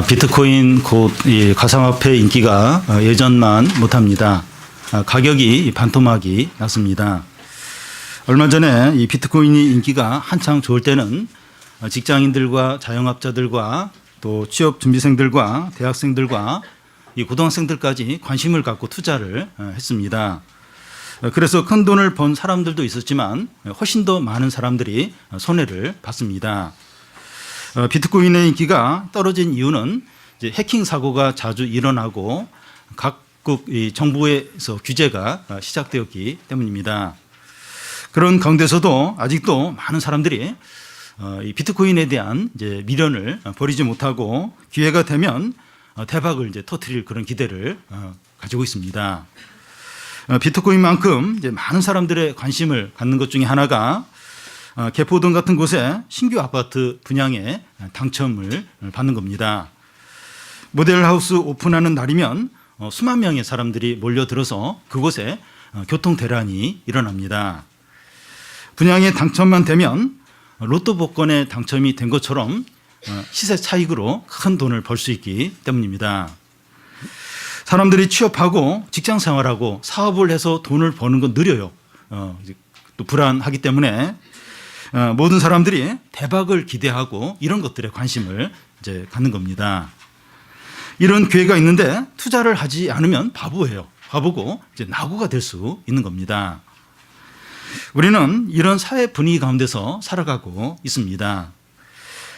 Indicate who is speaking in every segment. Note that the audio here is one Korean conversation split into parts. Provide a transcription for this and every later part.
Speaker 1: 비트코인 곧 이 가상화폐 인기가 예전만 못합니다. 가격이 반토막이 났습니다. 얼마 전에 이 비트코인이 인기가 한창 좋을 때는 직장인들과 자영업자들과 또 취업 준비생들과 대학생들과 이 고등학생들까지 관심을 갖고 투자를 했습니다. 그래서 큰 돈을 번 사람들도 있었지만 훨씬 더 많은 사람들이 손해를 봤습니다. 비트코인의 인기가 떨어진 이유는 이제 해킹 사고가 자주 일어나고 각국 정부에서 규제가 시작되었기 때문입니다. 그런 가운데서도 아직도 많은 사람들이 이 비트코인에 대한 이제 미련을 버리지 못하고 기회가 되면 대박을 이제 터뜨릴 그런 기대를 가지고 있습니다. 비트코인만큼 이제 많은 사람들의 관심을 갖는 것 중에 하나가 개포동 같은 곳에 신규 아파트 분양에 당첨을 받는 겁니다. 모델하우스 오픈하는 날이면 수만 명의 사람들이 몰려들어서 그곳에 교통 대란이 일어납니다. 분양에 당첨만 되면 로또 복권에 당첨이 된 것처럼 시세 차익으로 큰 돈을 벌 수 있기 때문입니다. 사람들이 취업하고 직장 생활하고 사업을 해서 돈을 버는 건 느려요. 또 불안하기 때문에 모든 사람들이 대박을 기대하고 이런 것들에 관심을 이제 갖는 겁니다. 이런 기회가 있는데 투자를 하지 않으면 바보예요. 바보고 이제 낙오가 될 수 있는 겁니다. 우리는 이런 사회 분위기 가운데서 살아가고 있습니다.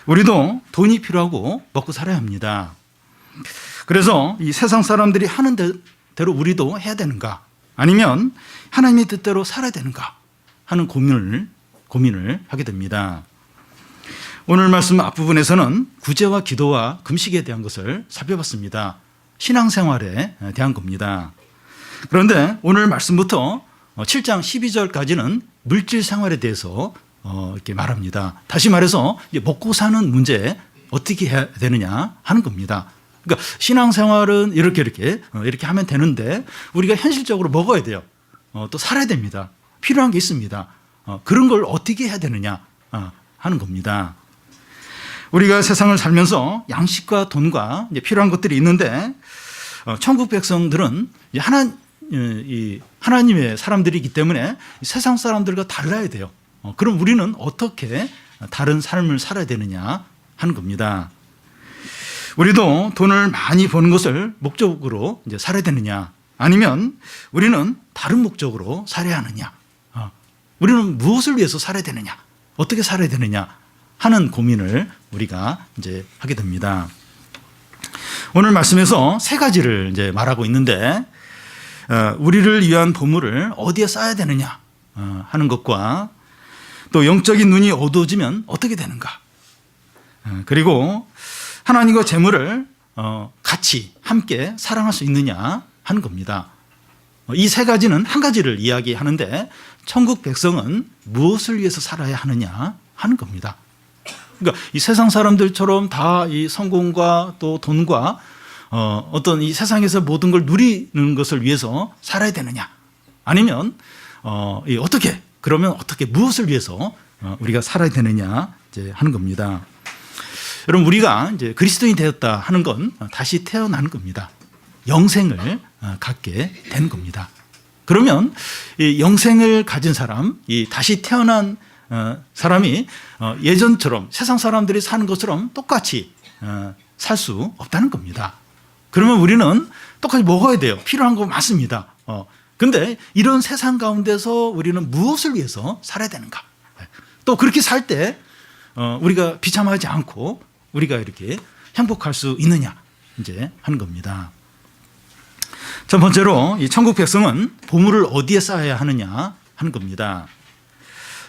Speaker 1: 우리도 돈이 필요하고 먹고 살아야 합니다. 그래서 이 세상 사람들이 하는 대로 우리도 해야 되는가? 아니면 하나님의 뜻대로 살아야 되는가? 하는 고민을 하게 됩니다. 오늘 말씀 앞부분에서는 구제와 기도와 금식에 대한 것을 살펴봤습니다. 신앙생활에 대한 겁니다. 그런데 오늘 말씀부터 7장 12절까지는 물질 생활에 대해서 이렇게 말합니다. 다시 말해서 먹고 사는 문제 어떻게 해야 되느냐 하는 겁니다. 그러니까 신앙생활은 이렇게 하면 되는데 우리가 현실적으로 먹어야 돼요. 또 살아야 됩니다. 필요한 게 있습니다. 그런 걸 어떻게 해야 되느냐 하는 겁니다. 우리가 세상을 살면서 양식과 돈과 이제 필요한 것들이 있는데 천국 백성들은 하나님의 사람들이기 때문에 세상 사람들과 달라야 돼요. 그럼 우리는 어떻게 다른 삶을 살아야 되느냐 하는 겁니다. 우리도 돈을 많이 버는 것을 목적으로 이제 살아야 되느냐 아니면 우리는 다른 목적으로 살아야 하느냐 우리는 무엇을 위해서 살아야 되느냐 어떻게 살아야 되느냐 하는 고민을 우리가 이제 하게 됩니다. 오늘 말씀에서 세 가지를 이제 말하고 있는데 우리를 위한 보물을 어디에 쌓아야 되느냐 하는 것과 또 영적인 눈이 어두워지면 어떻게 되는가 그리고 하나님과 재물을 같이 함께 사랑할 수 있느냐 하는 겁니다. 이 세 가지는 한 가지를 이야기하는데 천국 백성은 무엇을 위해서 살아야 하느냐 하는 겁니다. 그러니까 이 세상 사람들처럼 다 이 성공과 또 돈과 어떤 이 세상에서 모든 걸 누리는 것을 위해서 살아야 되느냐 아니면 그러면 어떻게 무엇을 위해서 우리가 살아야 되느냐 이제 하는 겁니다. 여러분 우리가 이제 그리스도인이 되었다 하는 건 다시 태어나는 겁니다. 영생을 갖게 되는 겁니다. 그러면 이 영생을 가진 사람, 이 다시 태어난 사람이 예전처럼 세상 사람들이 사는 것처럼 똑같이 살 수 없다는 겁니다. 그러면 우리는 똑같이 먹어야 돼요. 필요한 거 많습니다. 근데 이런 세상 가운데서 우리는 무엇을 위해서 살아야 되는가? 또 그렇게 살 때 우리가 비참하지 않고 우리가 이렇게 행복할 수 있느냐 이제 하는 겁니다. 첫 번째로 이 천국 백성은 보물을 어디에 쌓아야 하느냐 하는 겁니다.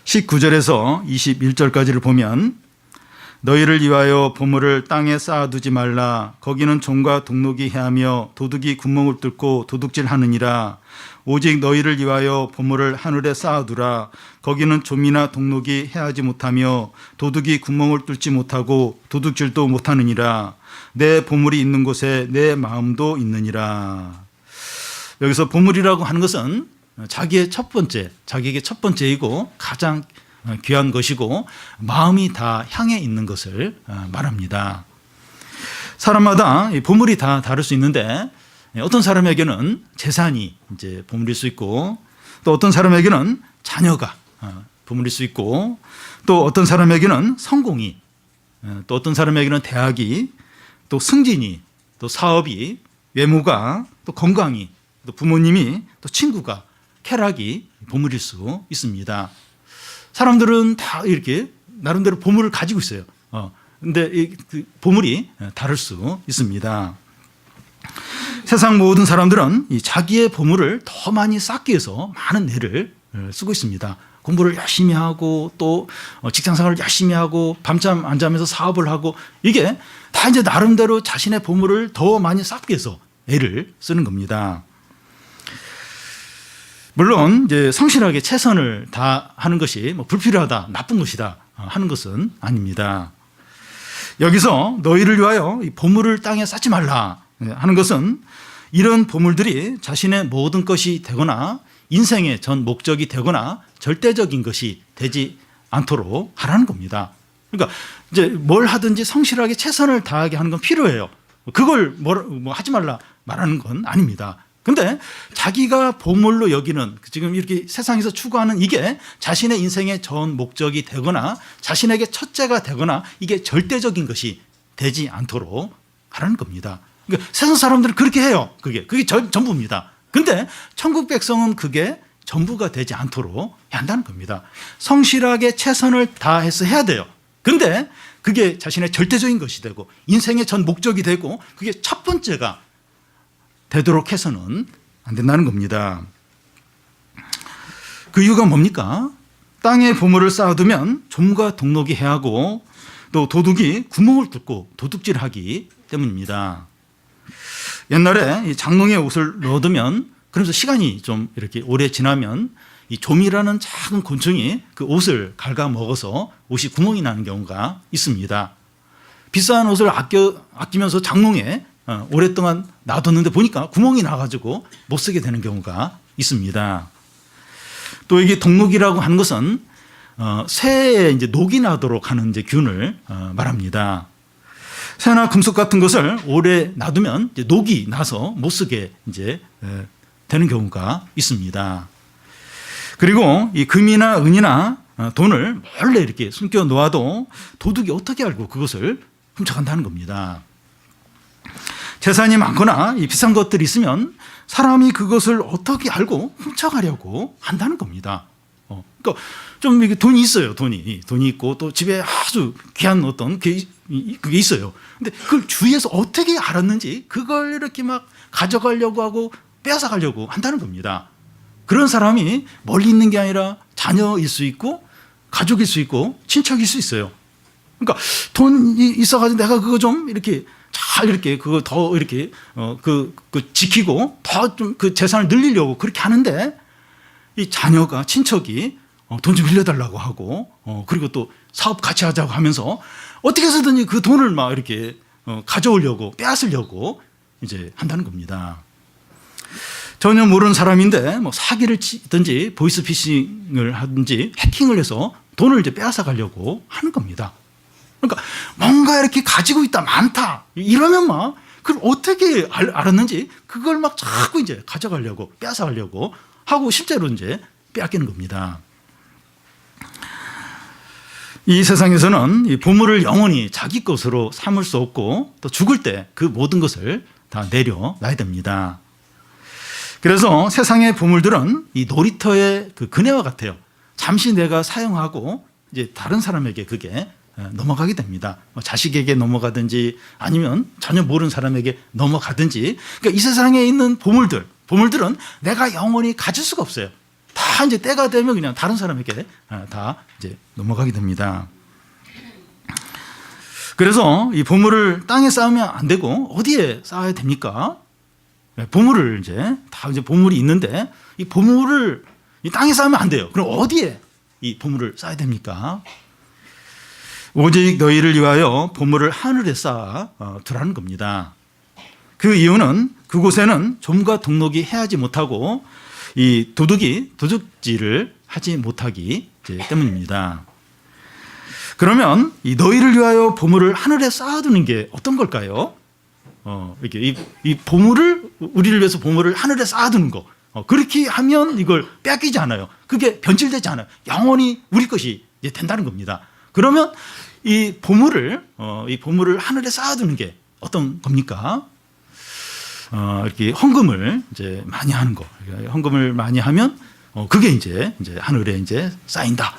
Speaker 1: 19절에서 21절까지를 보면 너희를 위하여 보물을 땅에 쌓아두지 말라. 거기는 종과 독록이 해하며 도둑이 구멍을 뚫고 도둑질하느니라. 오직 너희를 위하여 보물을 하늘에 쌓아두라. 거기는 좀이나 독록이 해하지 못하며 도둑이 구멍을 뚫지 못하고 도둑질도 못하느니라. 내 보물이 있는 곳에 내 마음도 있느니라. 여기서 보물이라고 하는 것은 자기에게 첫 번째이고 가장 귀한 것이고 마음이 다 향해 있는 것을 말합니다. 사람마다 이 보물이 다 다를 수 있는데 어떤 사람에게는 재산이 이제 보물일 수 있고 또 어떤 사람에게는 자녀가 보물일 수 있고 또 어떤 사람에게는 성공이 또 어떤 사람에게는 대학이 또 승진이 또 사업이 외모가 또 건강이 또 부모님이 또 친구가 쾌락이 보물일 수 있습니다. 사람들은 다 이렇게 나름대로 보물을 가지고 있어요. 근데 그 보물이 다를 수 있습니다. 세상 모든 사람들은 이 자기의 보물을 더 많이 쌓기 위해서 많은 애를 쓰고 있습니다. 공부를 열심히 하고 또 직장생활을 열심히 하고 밤잠 안 자면서 사업을 하고 이게 다 이제 나름대로 자신의 보물을 더 많이 쌓기 위해서 애를 쓰는 겁니다. 물론 이제 성실하게 최선을 다하는 것이 뭐 불필요하다, 나쁜 것이다 하는 것은 아닙니다. 여기서 너희를 위하여 이 보물을 땅에 쌓지 말라 하는 것은 이런 보물들이 자신의 모든 것이 되거나 인생의 전 목적이 되거나 절대적인 것이 되지 않도록 하라는 겁니다. 그러니까 이제 뭘 하든지 성실하게 최선을 다하게 하는 건 필요해요. 그걸 뭐 하지 말라 말하는 건 아닙니다. 근데 자기가 보물로 여기는 지금 이렇게 세상에서 추구하는 이게 자신의 인생의 전 목적이 되거나 자신에게 첫째가 되거나 이게 절대적인 것이 되지 않도록 하라는 겁니다. 그러니까 세상 사람들은 그렇게 해요. 그게 전부입니다. 근데 천국 백성은 그게 전부가 되지 않도록 해야 한다는 겁니다. 성실하게 최선을 다해서 해야 돼요. 근데 그게 자신의 절대적인 것이 되고 인생의 전 목적이 되고 그게 첫 번째가 되도록 해서는 안 된다는 겁니다. 그 이유가 뭡니까? 땅에 보물을 쌓아두면 좀과 동록이 해하고 또 도둑이 구멍을 뚫고 도둑질하기 때문입니다. 옛날에 이 장롱에 옷을 넣어두면 그러면서 시간이 좀 이렇게 오래 지나면 이 좀이라는 작은 곤충이 그 옷을 갉아먹어서 옷이 구멍이 나는 경우가 있습니다. 비싼 옷을 아끼면서 장롱에 오랫동안 놔뒀는데 보니까 구멍이 나가지고 못 쓰게 되는 경우가 있습니다. 또 이게 동록이라고 하는 것은 쇠에 이제 녹이 나도록 하는 이제 균을 말합니다. 쇠나 금속 같은 것을 오래 놔두면 이제 녹이 나서 못 쓰게 이제 되는 경우가 있습니다. 그리고 이 금이나 은이나 돈을 몰래 이렇게 숨겨 놓아도 도둑이 어떻게 알고 그것을 훔쳐간다는 겁니다. 재산이 많거나 이 비싼 것들이 있으면 사람이 그것을 어떻게 알고 훔쳐가려고 한다는 겁니다. 그러니까 좀 이게 돈이 있어요. 돈이 있고 또 집에 아주 귀한 어떤 그게 있어요. 근데 그걸 주위에서 어떻게 알았는지 그걸 이렇게 막 가져가려고 하고 빼앗아가려고 한다는 겁니다. 그런 사람이 멀리 있는 게 아니라 자녀일 수 있고 가족일 수 있고 친척일 수 있어요. 그러니까 돈이 있어가지고 내가 그거 좀 이렇게 잘 이렇게 그거 더 이렇게 그 지키고 더 좀 그 재산을 늘리려고 그렇게 하는데 이 자녀가 친척이 돈 좀 빌려달라고 하고 그리고 또 사업 같이 하자고 하면서 어떻게 해서든지 그 돈을 막 이렇게 가져오려고 빼앗으려고 이제 한다는 겁니다. 전혀 모르는 사람인데 뭐 사기를 치든지 보이스피싱을 하든지 해킹을 해서 돈을 이제 빼앗아 가려고 하는 겁니다. 그러니까 뭔가 이렇게 가지고 있다 많다 이러면 막 그걸 어떻게 알았는지 그걸 막 자꾸 이제 가져가려고 빼앗아 가려고 하고 실제로 이제 빼앗기는 겁니다. 이 세상에서는 이 보물을 영원히 자기 것으로 삼을 수 없고 또 죽을 때 그 모든 것을 다 내려놔야 됩니다. 그래서 세상의 보물들은 이 놀이터의 그 그네와 같아요. 잠시 내가 사용하고 이제 다른 사람에게 그게 넘어가게 됩니다. 자식에게 넘어가든지 아니면 전혀 모르는 사람에게 넘어가든지. 그러니까 이 세상에 있는 보물들은 내가 영원히 가질 수가 없어요. 다 이제 때가 되면 그냥 다른 사람에게 다 이제 넘어가게 됩니다. 그래서 이 보물을 땅에 쌓으면 안 되고 어디에 쌓아야 됩니까? 보물을 이제 보물이 있는데 이 보물을 이 땅에 쌓으면 안 돼요. 그럼 어디에 이 보물을 쌓아야 됩니까? 오직 너희를 위하여 보물을 하늘에 쌓아 두라는 겁니다. 그 이유는 그곳에는 좀과 동록이 해하지 못하고 이 도둑이 도둑질을 하지 못하기 때문입니다. 그러면 이 너희를 위하여 보물을 하늘에 쌓아두는 게 어떤 걸까요? 이렇게 이 보물을 우리를 위해서 보물을 하늘에 쌓아두는 거. 그렇게 하면 이걸 뺏기지 않아요. 그게 변질되지 않아요. 영원히 우리 것이 이제 된다는 겁니다. 그러면 이 보물을 하늘에 쌓아두는 게 어떤 겁니까? 이렇게 헌금을 이제 많이 하는 거. 헌금을 많이 하면 그게 이제 하늘에 이제 쌓인다.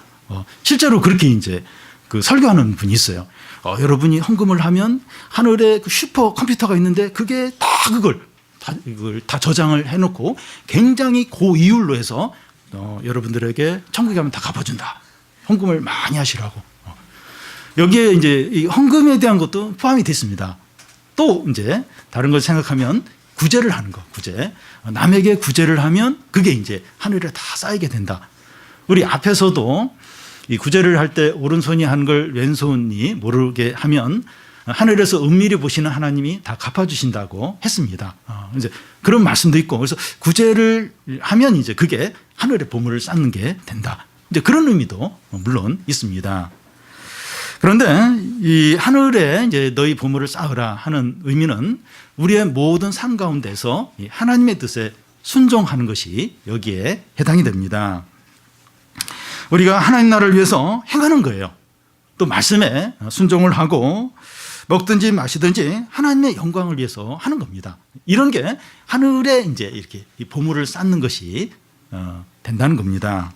Speaker 1: 실제로 그렇게 이제 그 설교하는 분이 있어요. 여러분이 헌금을 하면 하늘에 그 슈퍼 컴퓨터가 있는데 그게 다 이걸 다 저장을 해놓고 굉장히 고이율로 해서 여러분들에게 천국에 가면 다 갚아준다. 헌금을 많이 하시라고. 여기에 이제 이 헌금에 대한 것도 포함이 됐습니다. 또 이제 다른 걸 생각하면 구제를 하는 거, 구제. 남에게 구제를 하면 그게 이제 하늘에 다 쌓이게 된다. 우리 앞에서도 이 구제를 할 때 오른손이 한 걸 왼손이 모르게 하면 하늘에서 은밀히 보시는 하나님이 다 갚아주신다고 했습니다. 이제 그런 말씀도 있고, 그래서 구제를 하면 이제 그게 하늘에 보물을 쌓는 게 된다. 이제 그런 의미도 물론 있습니다. 그런데 이 하늘에 이제 너희 보물을 쌓으라 하는 의미는 우리의 모든 삶 가운데서 하나님의 뜻에 순종하는 것이 여기에 해당이 됩니다. 우리가 하나님 나라를 위해서 행하는 거예요. 또 말씀에 순종을 하고 먹든지 마시든지 하나님의 영광을 위해서 하는 겁니다. 이런 게 하늘에 이제 이렇게 이 보물을 쌓는 것이 된다는 겁니다.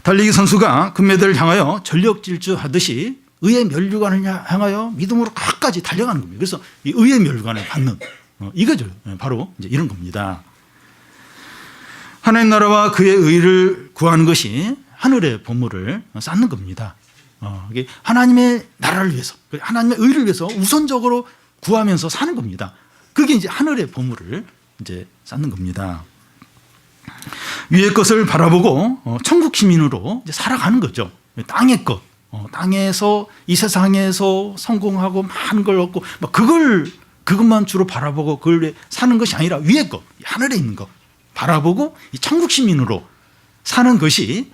Speaker 1: 달리기 선수가 금메달을 향하여 전력 질주하듯이 의의 면류관을 향하여 믿음으로 끝까지 달려가는 겁니다. 그래서 이 의의 면류관을 받는 이거죠. 바로 이제 이런 겁니다. 하나님 나라와 그의 의를 구하는 것이 하늘의 보물을 쌓는 겁니다. 하나님의 나라를 위해서, 하나님의 의를 위해서 우선적으로 구하면서 사는 겁니다. 그게 이제 하늘의 보물을 이제 쌓는 겁니다. 위의 것을 바라보고 천국 시민으로 이제 살아가는 거죠. 땅의 것, 땅에서 이 세상에서 성공하고 많은 걸 얻고 그것만 주로 바라보고 그걸 위해 사는 것이 아니라 위의 것, 하늘에 있는 것 바라보고 이 천국 시민으로 사는 것이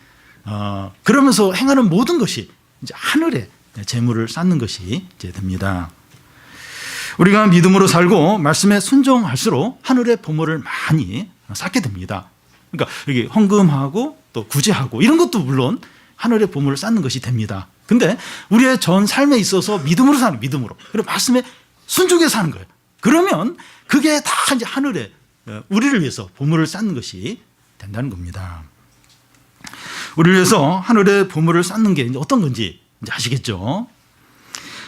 Speaker 1: 그러면서 행하는 모든 것이 이제 하늘에 재물을 쌓는 것이 이제 됩니다. 우리가 믿음으로 살고 말씀에 순종할수록 하늘의 보물을 많이 쌓게 됩니다. 그러니까 여기 헌금하고 또 구제하고 이런 것도 물론 하늘의 보물을 쌓는 것이 됩니다. 근데 우리의 전 삶에 있어서 믿음으로 사는 믿음으로 그리고 말씀에 순종해서 사는 거예요. 그러면 그게 다 이제 하늘에 우리를 위해서 보물을 쌓는 것이 된다는 겁니다. 우리를 위해서 하늘의 보물을 쌓는 게 이제 어떤 건지 이제 아시겠죠?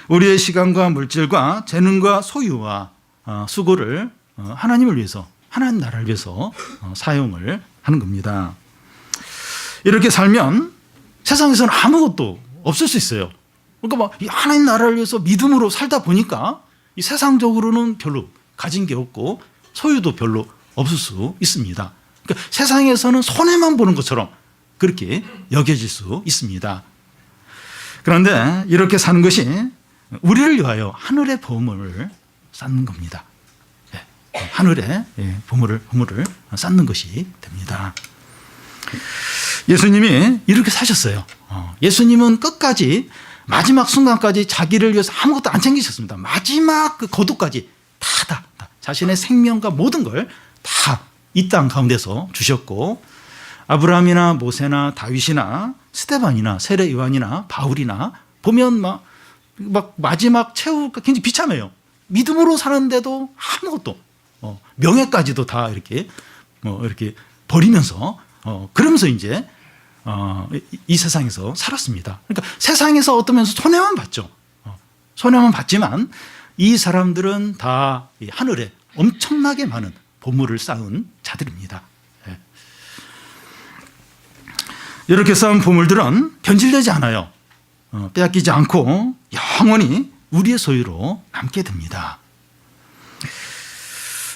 Speaker 1: 우리의 시간과 물질과 재능과 소유와 수고를 하나님을 위해서, 하나님 나라를 위해서 사용을 하는 겁니다. 이렇게 살면 세상에서는 아무것도 없을 수 있어요. 그러니까 이 하나님 나라를 위해서 믿음으로 살다 보니까 이 세상적으로는 별로 가진 게 없고 소유도 별로 없을 수 있습니다. 그러니까 세상에서는 손해만 보는 것처럼 그렇게 여겨질 수 있습니다. 그런데 이렇게 사는 것이 우리를 위하여 하늘의 보물을 쌓는 겁니다. 하늘에 보물을 쌓는 것이 됩니다. 예수님이 이렇게 사셨어요. 예수님은 끝까지 마지막 순간까지 자기를 위해서 아무것도 안 챙기셨습니다. 마지막 그 거두까지 다 자신의 생명과 모든 걸 다 이 땅 가운데서 주셨고 아브라함이나 모세나 다윗이나 스데반이나 세례 요한이나 바울이나 보면 막 마지막 최후가 굉장히 비참해요. 믿음으로 사는데도 아무것도 명예까지도 다 이렇게 버리면서 그러면서 이제 이 세상에서 살았습니다. 그러니까 세상에서 어떤 면에서 손해만 봤죠. 손해만 봤지만 이 사람들은 다 하늘에 엄청나게 많은 보물을 쌓은 자들입니다. 이렇게 쌓은 보물들은 변질되지 않아요. 빼앗기지 않고 영원히 우리의 소유로 남게 됩니다.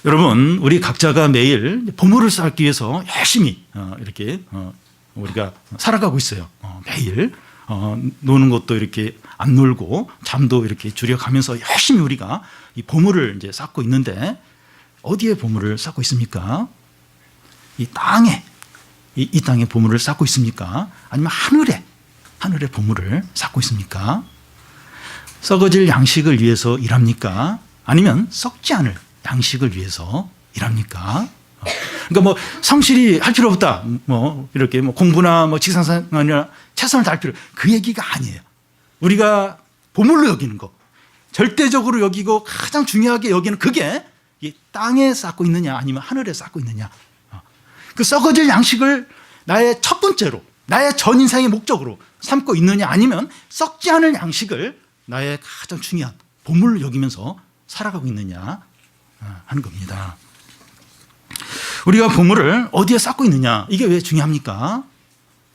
Speaker 1: 여러분, 우리 각자가 매일 보물을 쌓기 위해서 열심히 이렇게 우리가 살아가고 있어요. 매일 노는 것도 이렇게 안 놀고 잠도 이렇게 줄여가면서 열심히 우리가 이 보물을 이제 쌓고 있는데 어디에 보물을 쌓고 있습니까? 이 땅에 이 땅에 보물을 쌓고 있습니까? 아니면 하늘에 보물을 쌓고 있습니까? 썩어질 양식을 위해서 일합니까? 아니면 썩지 않을 양식을 위해서 일합니까? 그러니까 뭐 성실히 할 필요 없다. 뭐 이렇게 뭐 공부나 뭐 직장생활이나 최선을 다할 필요, 그 얘기가 아니에요. 우리가 보물로 여기는 거, 절대적으로 여기고 가장 중요하게 여기는 그게 이 땅에 쌓고 있느냐 아니면 하늘에 쌓고 있느냐. 그 썩어질 양식을 나의 첫 번째로, 나의 전 인생의 목적으로 삼고 있느냐 아니면 썩지 않을 양식을 나의 가장 중요한 보물로 여기면서 살아가고 있느냐 하는 겁니다. 우리가 보물을 어디에 쌓고 있느냐, 이게 왜 중요합니까?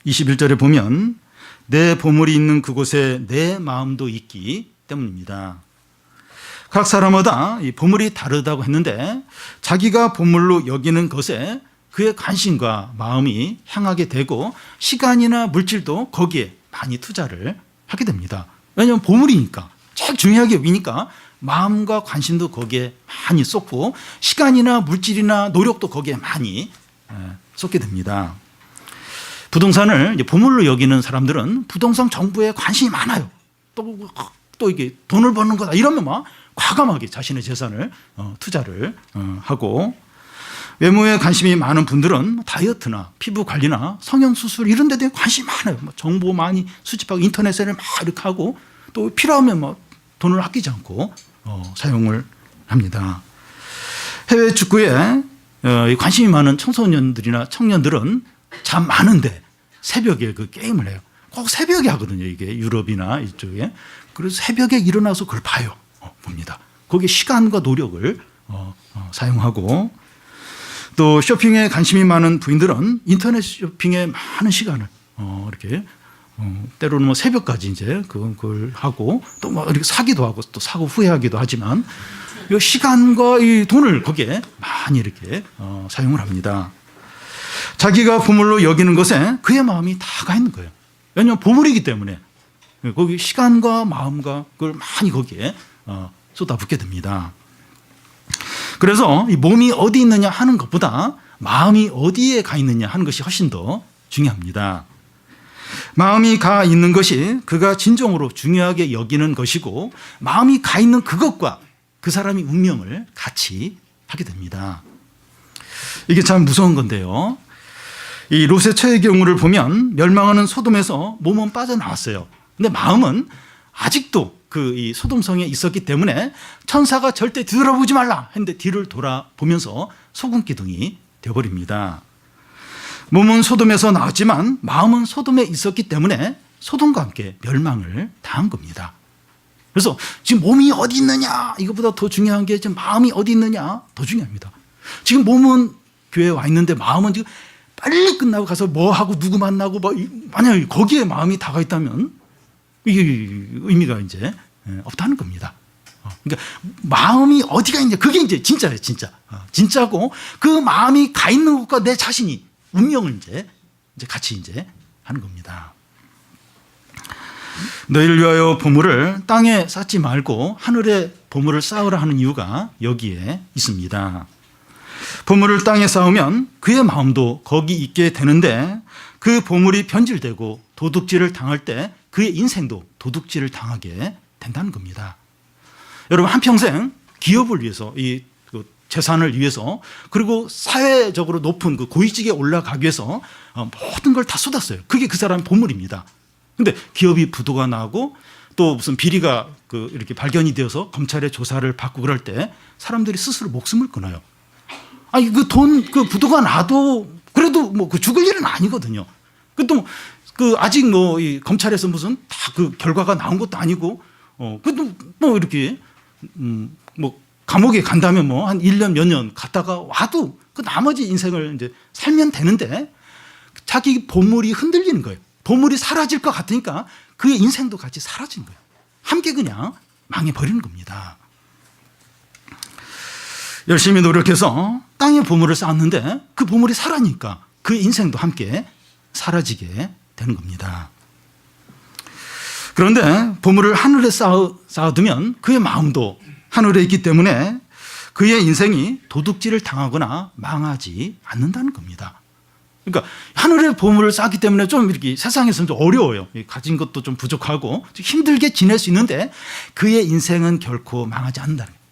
Speaker 1: 21절에 보면 내 보물이 있는 그곳에 내 마음도 있기 때문입니다. 각 사람마다 이 보물이 다르다고 했는데 자기가 보물로 여기는 것에 그의 관심과 마음이 향하게 되고 시간이나 물질도 거기에 많이 투자를 하게 됩니다. 왜냐하면 보물이니까, 제일 중요하게 여기니까 마음과 관심도 거기에 많이 쏟고 시간이나 물질이나 노력도 거기에 많이 쏟게 됩니다. 부동산을 보물로 여기는 사람들은 부동산 정보에 관심이 많아요. 또 이게 돈을 버는 거다 이러면 막 과감하게 자신의 재산을 투자를 하고, 외모에 관심이 많은 분들은 다이어트나 피부 관리나 성형수술 이런 데 대해 관심이 많아요. 정보 많이 수집하고 인터넷에 막 이렇게 하고 또 필요하면 뭐 돈을 아끼지 않고 사용을 합니다. 해외 축구에 관심이 많은 청소년들이나 청년들은 잠 많은데 새벽에 그 게임을 해요. 꼭 새벽에 하거든요. 이게 유럽이나 이쪽에. 그래서 새벽에 일어나서 그걸 봐요. 봅니다. 거기에 시간과 노력을 사용하고, 또 쇼핑에 관심이 많은 부인들은 인터넷 쇼핑에 많은 시간을 이렇게 때로는 뭐 새벽까지 이제 그걸 하고 또 뭐 이렇게 사기도 하고 또 사고 후회하기도 하지만 이 시간과 이 돈을 거기에 많이 이렇게 사용을 합니다. 자기가 보물로 여기는 것에 그의 마음이 다 가 있는 거예요. 왜냐하면 보물이기 때문에 거기 시간과 마음과 그걸 많이 거기에 쏟아붓게 됩니다. 그래서 이 몸이 어디 있느냐 하는 것보다 마음이 어디에 가 있느냐 하는 것이 훨씬 더 중요합니다. 마음이 가 있는 것이 그가 진정으로 중요하게 여기는 것이고, 마음이 가 있는 그것과 그 사람이 운명을 같이 하게 됩니다. 이게 참 무서운 건데요. 이 롯의 최의 경우를 보면 멸망하는 소돔에서 몸은 빠져나왔어요. 근데 마음은 아직도 이 소돔성에 있었기 때문에 천사가 절대 뒤돌아보지 말라 했는데 뒤를 돌아보면서 소금 기둥이 되어버립니다. 몸은 소돔에서 나왔지만 마음은 소돔에 있었기 때문에 소돔과 함께 멸망을 당한 겁니다. 그래서 지금 몸이 어디 있느냐 이것보다 더 중요한 게 지금 마음이 어디 있느냐 더 중요합니다. 지금 몸은 교회에 와 있는데 마음은 지금 빨리 끝나고 가서 뭐 하고 누구 만나고 만약에 거기에 마음이 다가 있다면 이게 의미가 이제 없다는 겁니다. 그러니까 마음이 어디가 있냐, 그게 이제 진짜예요, 진짜. 진짜고 그 마음이 가 있는 것과 내 자신이 운명을 이제 같이 이제 하는 겁니다. 너희를 위하여 보물을 땅에 쌓지 말고 하늘에 보물을 쌓으라 하는 이유가 여기에 있습니다. 보물을 땅에 쌓으면 그의 마음도 거기 있게 되는데 그 보물이 변질되고 도둑질을 당할 때 그의 인생도 도둑질을 당하게 된다는 겁니다. 여러분, 한평생 기업을 위해서 이 재산을 위해서 그리고 사회적으로 높은 그 고위직에 올라가기 위해서 모든 걸 다 쏟았어요. 그게 그 사람의 보물입니다. 근데 기업이 부도가 나고 또 무슨 비리가 이렇게 발견이 되어서 검찰의 조사를 받고 그럴 때 사람들이 스스로 목숨을 끊어요. 아니 그 부도가 나도 그래도 뭐 죽을 일은 아니거든요. 그또 아직 이 검찰에서 무슨 다 결과가 나온 것도 아니고 그래도 뭐 이렇게 뭐 감옥에 간다면 뭐 한 1년 몇 년 갔다가 와도 그 나머지 인생을 이제 살면 되는데 자기 보물이 흔들리는 거예요. 보물이 사라질 것 같으니까 그의 인생도 같이 사라진 거예요. 함께 그냥 망해버리는 겁니다. 열심히 노력해서 땅에 보물을 쌓았는데 그 보물이 사라지니까 그의 인생도 함께 사라지게 되는 겁니다. 그런데 보물을 하늘에 쌓아두면 그의 마음도 하늘에 있기 때문에 그의 인생이 도둑질을 당하거나 망하지 않는다는 겁니다. 그러니까 하늘에 보물을 쌓기 때문에 좀 이렇게 세상에서는 좀 어려워요. 가진 것도 좀 부족하고 좀 힘들게 지낼 수 있는데 그의 인생은 결코 망하지 않는다는 거예요.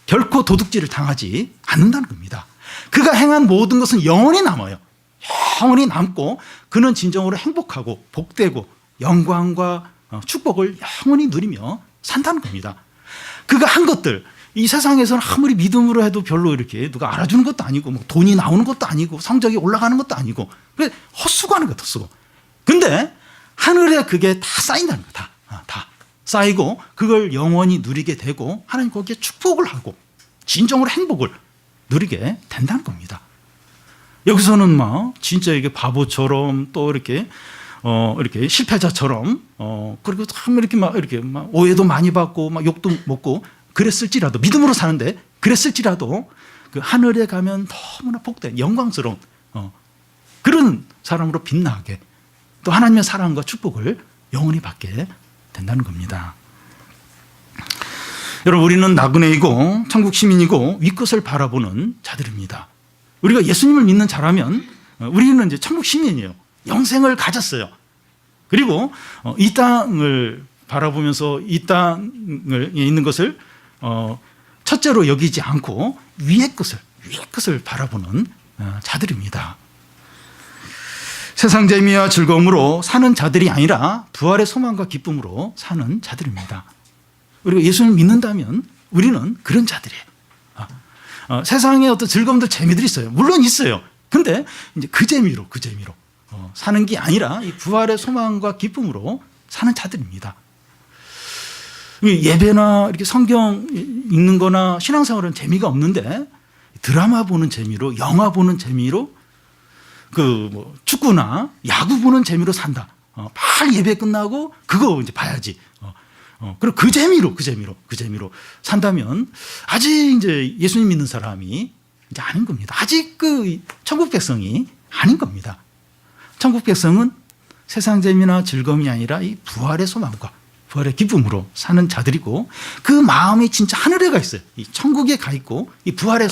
Speaker 1: 결코 도둑질을 당하지 않는다는 겁니다. 그가 행한 모든 것은 영원히 남아요. 영원히 남고 그는 진정으로 행복하고 복되고 영광과 축복을 영원히 누리며 산다는 겁니다. 그가 한 것들, 이 세상에서는 아무리 믿음으로 해도 별로 이렇게 누가 알아주는 것도 아니고 뭐 돈이 나오는 것도 아니고 성적이 올라가는 것도 아니고 그래 헛수고하는 거야, 헛수고. 근데 하늘에 그게 다 쌓인다는 거야. 다 쌓이고 그걸 영원히 누리게 되고 하나님 거기에 축복을 하고 진정으로 행복을 누리게 된다는 겁니다. 여기서는 막 진짜 이게 바보처럼 또 이렇게 이렇게 실패자처럼 그리고 참 이렇게 막 오해도 많이 받고 막 욕도 먹고 그랬을지라도 믿음으로 사는데 그랬을지라도 그 하늘에 가면 너무나 복된 영광스러운 그런 사람으로 빛나게 또 하나님의 사랑과 축복을 영원히 받게 된다는 겁니다. 여러분, 우리는 나그네이고 천국 시민이고 윗것을 바라보는 자들입니다. 우리가 예수님을 믿는 자라면 우리는 이제 천국 시민이에요. 영생을 가졌어요. 그리고 이 땅을 바라보면서 이 땅에 있는 것을 첫째로 여기지 않고 위의 것을 바라보는 자들입니다. 세상 재미와 즐거움으로 사는 자들이 아니라 부활의 소망과 기쁨으로 사는 자들입니다. 우리가 예수님을 믿는다면 우리는 그런 자들이에요. 세상에 어떤 즐거움들, 재미들이 있어요. 물론 있어요. 근데 이제 그 재미로 사는 게 아니라 이 부활의 소망과 기쁨으로 사는 자들입니다. 예배나 이렇게 성경 읽는 거나 신앙생활은 재미가 없는데 드라마 보는 재미로, 영화 보는 재미로, 축구나 야구 보는 재미로 산다. 빨리 예배 끝나고 그거 이제 봐야지. 그리고 그 재미로 산다면 아직 이제 예수님 믿는 사람이 이제 아닌 겁니다. 아직 그 천국 백성이 아닌 겁니다. 천국 백성은 세상 재미나 즐거움이 아니라 이 부활의 소망과 부활의 기쁨으로 사는 자들이고 그 마음이 진짜 하늘에 가 있어요. 이 천국에 가 있고 이 부활의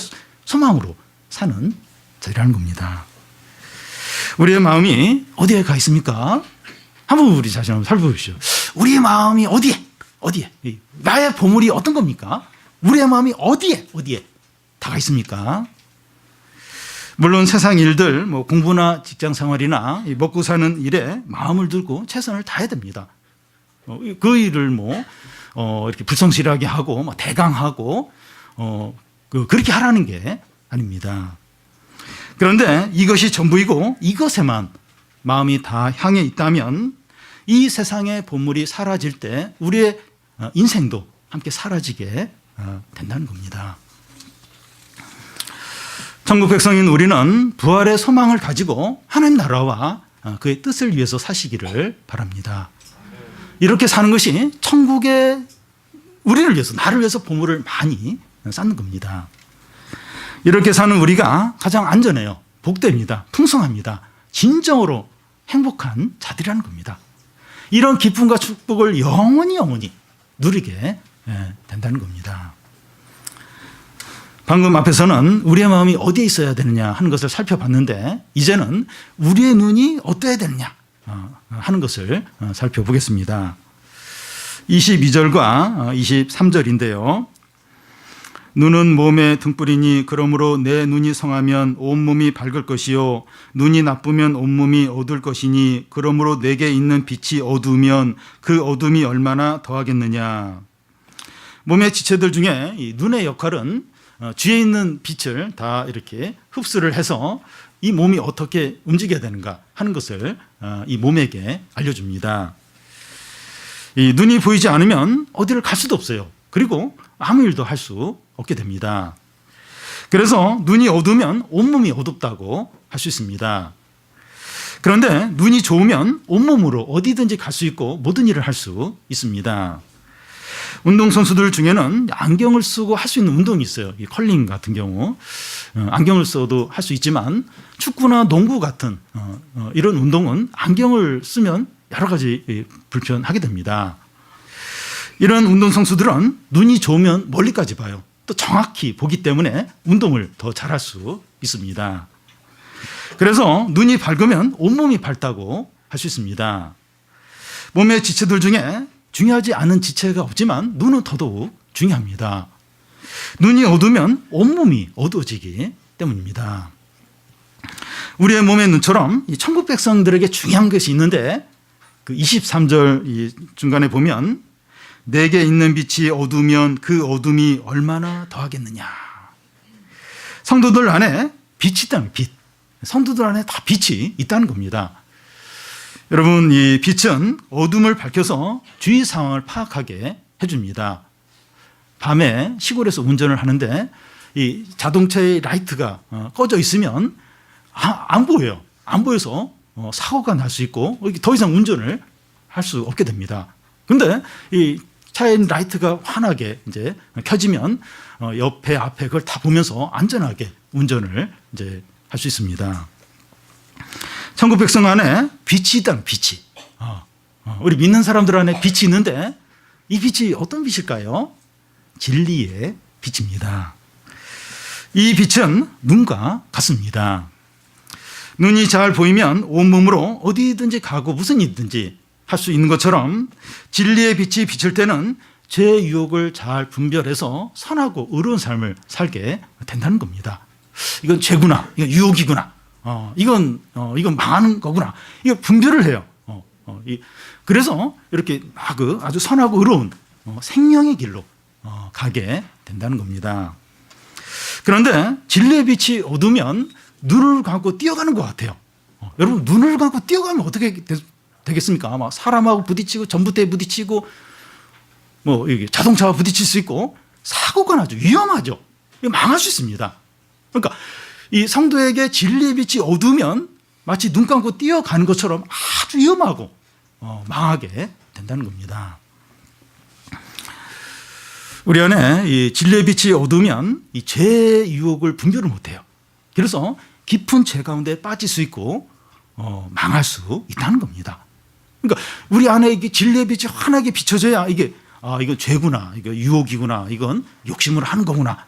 Speaker 1: 소망으로 사는 자들이라는 겁니다. 우리의 마음이 어디에 가 있습니까? 한번 우리 자신 한번 살펴보십시오. 우리의 마음이 어디에? 나의 보물이 어떤 겁니까? 우리의 마음이 어디에 다 가 있습니까? 물론 세상 일들, 공부나 직장 생활이나 먹고 사는 일에 마음을 들고 최선을 다해야 됩니다. 그 일을 이렇게 불성실하게 하고 대강하고 그렇게 하라는 게 아닙니다. 그런데 이것이 전부이고 이것에만 마음이 다 향해 있다면 이 세상의 보물이 사라질 때 우리의 인생도 함께 사라지게 된다는 겁니다. 천국 백성인 우리는 부활의 소망을 가지고 하나님 나라와 그의 뜻을 위해서 사시기를 바랍니다. 이렇게 사는 것이 천국에 우리를 위해서, 나를 위해서 보물을 많이 쌓는 겁니다. 이렇게 사는 우리가 가장 안전해요. 복됩니다. 풍성합니다. 진정으로 행복한 자들이라는 겁니다. 이런 기쁨과 축복을 영원히 누리게 된다는 겁니다. 방금 앞에서는 우리의 마음이 어디에 있어야 되느냐 하는 것을 살펴봤는데 이제는 우리의 눈이 어떠해야 되느냐 하는 것을 살펴보겠습니다. 22절과 23절인데요. 눈은 몸의 등불이니 그러므로 내 눈이 성하면 온몸이 밝을 것이요 눈이 나쁘면 온몸이 어두울 것이니 그러므로 내게 있는 빛이 어두우면 그 어둠이 얼마나 더하겠느냐. 몸의 지체들 중에 이 눈의 역할은 주위에 있는 빛을 다 이렇게 흡수를 해서 이 몸이 어떻게 움직여야 되는가 하는 것을 이 몸에게 알려줍니다. 이 눈이 보이지 않으면 어디를 갈 수도 없어요. 그리고 아무 일도 할 수 없게 됩니다. 그래서 눈이 어두우면 온몸이 어둡다고 할 수 있습니다. 그런데 눈이 좋으면 온몸으로 어디든지 갈 수 있고 모든 일을 할 수 있습니다. 운동선수들 중에는 안경을 쓰고 할 수 있는 운동이 있어요. 이 컬링 같은 경우 안경을 써도 할 수 있지만 축구나 농구 같은 이런 운동은 안경을 쓰면 여러 가지 불편하게 됩니다. 이런 운동선수들은 눈이 좋으면 멀리까지 봐요. 또 정확히 보기 때문에 운동을 더 잘할 수 있습니다. 그래서 눈이 밝으면 온몸이 밝다고 할 수 있습니다. 몸의 지체들 중에 중요하지 않은 지체가 없지만 눈은 더더욱 중요합니다. 눈이 어두우면 온몸이 어두워지기 때문입니다. 우리의 몸의 눈처럼 이 천국 백성들에게 중요한 것이 있는데 그 23절 이 중간에 보면 내게 있는 빛이 어두우면 그 어둠이 얼마나 더하겠느냐. 성도들 안에 빛이 있다는 빛. 성도들 안에 다 빛이 있다는 겁니다. 여러분, 이 빛은 어둠을 밝혀서 주위 상황을 파악하게 해줍니다. 밤에 시골에서 운전을 하는데 이 자동차의 라이트가 꺼져 있으면 안 보여요. 안 보여서 사고가 날 수 있고 더 이상 운전을 할 수 없게 됩니다. 그런데 이 차의 라이트가 환하게 이제 켜지면 옆에 앞에 그걸 다 보면서 안전하게 운전을 이제 할 수 있습니다. 천국 백성 안에 빛이 있다는 빛이. 우리 믿는 사람들 안에 빛이 있는데 이 빛이 어떤 빛일까요? 진리의 빛입니다. 이 빛은 눈과 같습니다. 눈이 잘 보이면 온몸으로 어디든지 가고 무슨 일이든지 할 수 있는 것처럼 진리의 빛이 비칠 때는 죄의 유혹을 잘 분별해서 선하고 의로운 삶을 살게 된다는 겁니다. 이건 죄구나, 이건 유혹이구나, 이건 망하는 거구나. 이거 분별을 해요. 그래서 이렇게 아주 선하고 의로운 생명의 길로 가게 된다는 겁니다. 그런데 진리의 빛이 어두우면 눈을 감고 뛰어가는 것 같아요. 여러분, 눈을 감고 뛰어가면 어떻게 되겠습니까? 막 사람하고 부딪히고 전봇대에 부딪히고 뭐 자동차와 부딪힐 수 있고 사고가 나죠. 위험하죠. 망할 수 있습니다. 그러니까 이 성도에게 진리의 빛이 어두우면 마치 눈 감고 뛰어가는 것처럼 아주 위험하고 망하게 된다는 겁니다. 우리 안에 이 진리의 빛이 어두우면 이 죄의 유혹을 분별을 못해요. 그래서 깊은 죄 가운데 빠질 수 있고 망할 수 있다는 겁니다. 그러니까 우리 안에 이게 진리의 빛이 환하게 비춰져야 이건 죄구나, 이거 유혹이구나, 이건 욕심으로 하는 거구나,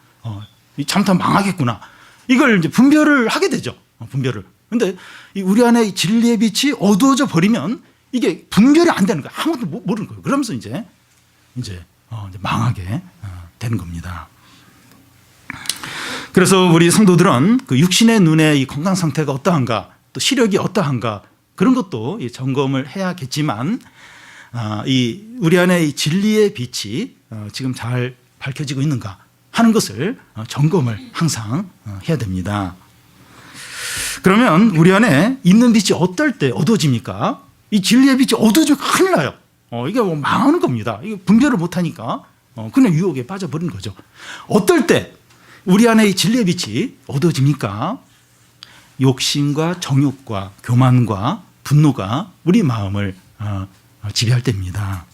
Speaker 1: 잘못하면 망하겠구나. 이걸 이제 분별을 하게 되죠. 분별을. 그런데 우리 안에 진리의 빛이 어두워져 버리면 이게 분별이 안 되는 거예요. 아무도 모르는 거예요. 그러면서 이제 망하게 되는 겁니다. 그래서 우리 성도들은 그 육신의 눈의 이 건강 상태가 어떠한가, 또 시력이 어떠한가, 그런 것도 점검을 해야겠지만, 우리 안에 이 진리의 빛이 지금 잘 밝혀지고 있는가 하는 것을 점검을 항상 해야 됩니다. 그러면 우리 안에 있는 빛이 어떨 때 어두워집니까? 이 진리의 빛이 어두워지면 큰일 나요. 이게 뭐 망하는 겁니다. 이게 분별을 못하니까 그냥 유혹에 빠져버리는 거죠. 어떨 때 우리 안에 이 진리의 빛이 어두워집니까? 욕심과 정욕과 교만과 분노가 우리 마음을 지배할 때입니다.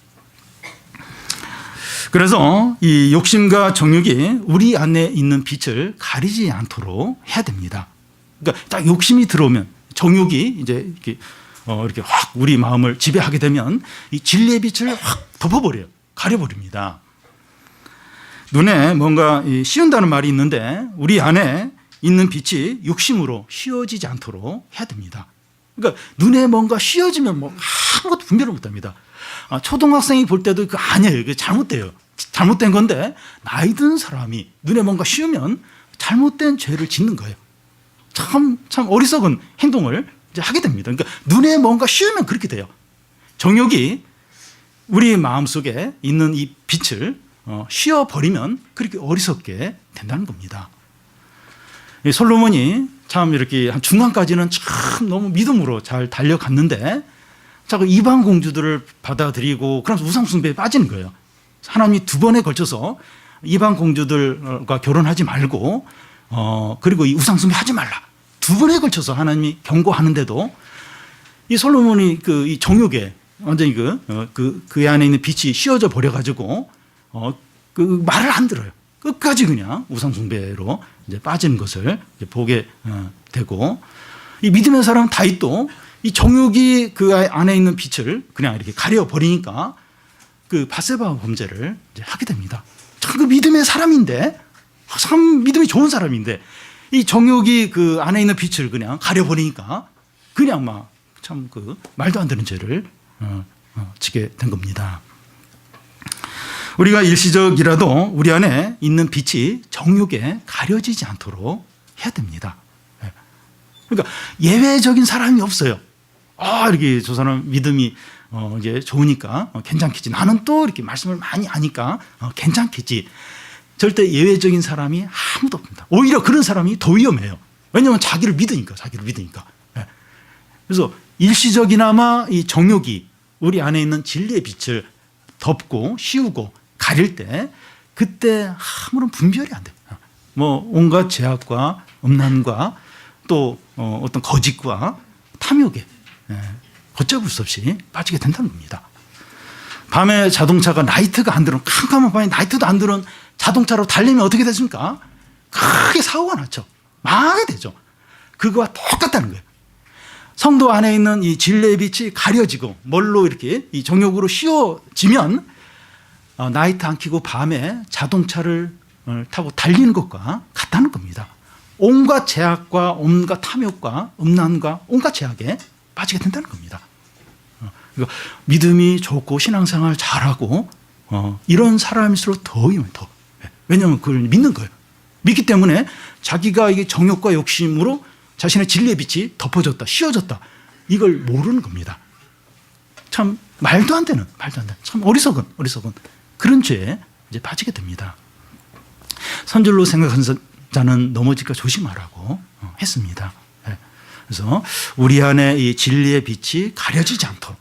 Speaker 1: 그래서 이 욕심과 정욕이 우리 안에 있는 빛을 가리지 않도록 해야 됩니다. 그러니까 딱 욕심이 들어오면, 정욕이 이제 이렇게 확 우리 마음을 지배하게 되면 이 진리의 빛을 확 덮어버려요. 가려버립니다. 눈에 뭔가 씌운다는 말이 있는데 우리 안에 있는 빛이 욕심으로 씌워지지 않도록 해야 됩니다. 그러니까 눈에 뭔가 씌워지면 아무것도 분별을 못합니다. 초등학생이 볼 때도 그거 아니에요. 그게 잘못돼요. 잘못된 건데 나이 든 사람이 눈에 뭔가 씌우면 잘못된 죄를 짓는 거예요. 참 어리석은 행동을 이제 하게 됩니다. 그러니까 눈에 뭔가 씌우면 그렇게 돼요. 정욕이 우리 마음속에 있는 이 빛을 씌워버리면 그렇게 어리석게 된다는 겁니다. 솔로몬이 참 이렇게 한 중간까지는 참 너무 믿음으로 잘 달려갔는데 자꾸 이방 공주들을 받아들이고 그러면서 우상숭배에 빠지는 거예요. 하나님이 두 번에 걸쳐서 이방 공주들과 결혼하지 말고 그리고 이 우상숭배 하지 말라. 두 번에 걸쳐서 하나님이 경고하는데도 이 솔로몬이 이 정욕에 완전히 그 안에 있는 빛이 씌워져 버려가지고 그 말을 안 들어요. 끝까지 그냥 우상숭배로 이제 빠지는 것을 이제 보게 되고, 이 믿음의 사람 다윗도 이 정욕이 그 안에 있는 빛을 그냥 이렇게 가려 버리니까 그 바세바 범죄를 이제 하게 됩니다. 참 그 믿음의 사람인데, 참 믿음이 좋은 사람인데 이 정욕이 그 안에 있는 빛을 그냥 가려 버리니까 그냥 막 참 말도 안 되는 죄를 지게 된 겁니다. 우리가 일시적이라도 우리 안에 있는 빛이 정욕에 가려지지 않도록 해야 됩니다. 그러니까 예외적인 사람이 없어요. 이렇게 저 사람 믿음이 이제 좋으니까 괜찮겠지. 나는 또 이렇게 말씀을 많이 하니까 괜찮겠지. 절대 예외적인 사람이 아무도 없습니다. 오히려 그런 사람이 더 위험해요. 왜냐하면 자기를 믿으니까. 그래서 일시적이나마 이 정욕이 우리 안에 있는 진리의 빛을 덮고 씌우고 가릴 때 그때 아무런 분별이 안 돼요. 온갖 죄악과 음란과 또 어떤 거짓과 탐욕에 걷잡을 수 없이 빠지게 된다는 겁니다. 밤에 자동차가 라이트가 안 들은 캄캄한 밤에 라이트도 안 들은 자동차로 달리면 어떻게 됐습니까? 크게 사고가 났죠. 망하게 되죠. 그거와 똑같다는 거예요. 성도 안에 있는 이 진리의 빛이 가려지고 뭘로 이렇게 이 정욕으로 씌워지면 라이트 안 켜고 밤에 자동차를 타고 달리는 것과 같다는 겁니다. 온갖 죄악과 온갖 탐욕과 음란과 온갖 죄악에 빠지게 된다는 겁니다. 그러니까 믿음이 좋고 신앙생활 잘하고 이런 사람일수록 더 위험해요. 더. 왜냐하면 그걸 믿는 거예요. 믿기 때문에 자기가 이게 정욕과 욕심으로 자신의 진리의 빛이 덮어졌다, 씌워졌다, 이걸 모르는 겁니다. 참 말도 안 되는 참 어리석은 그런 죄에 이제 빠지게 됩니다. 선줄로 생각하는 자는 넘어질까 조심하라고 했습니다. 그래서 우리 안에 이 진리의 빛이 가려지지 않도록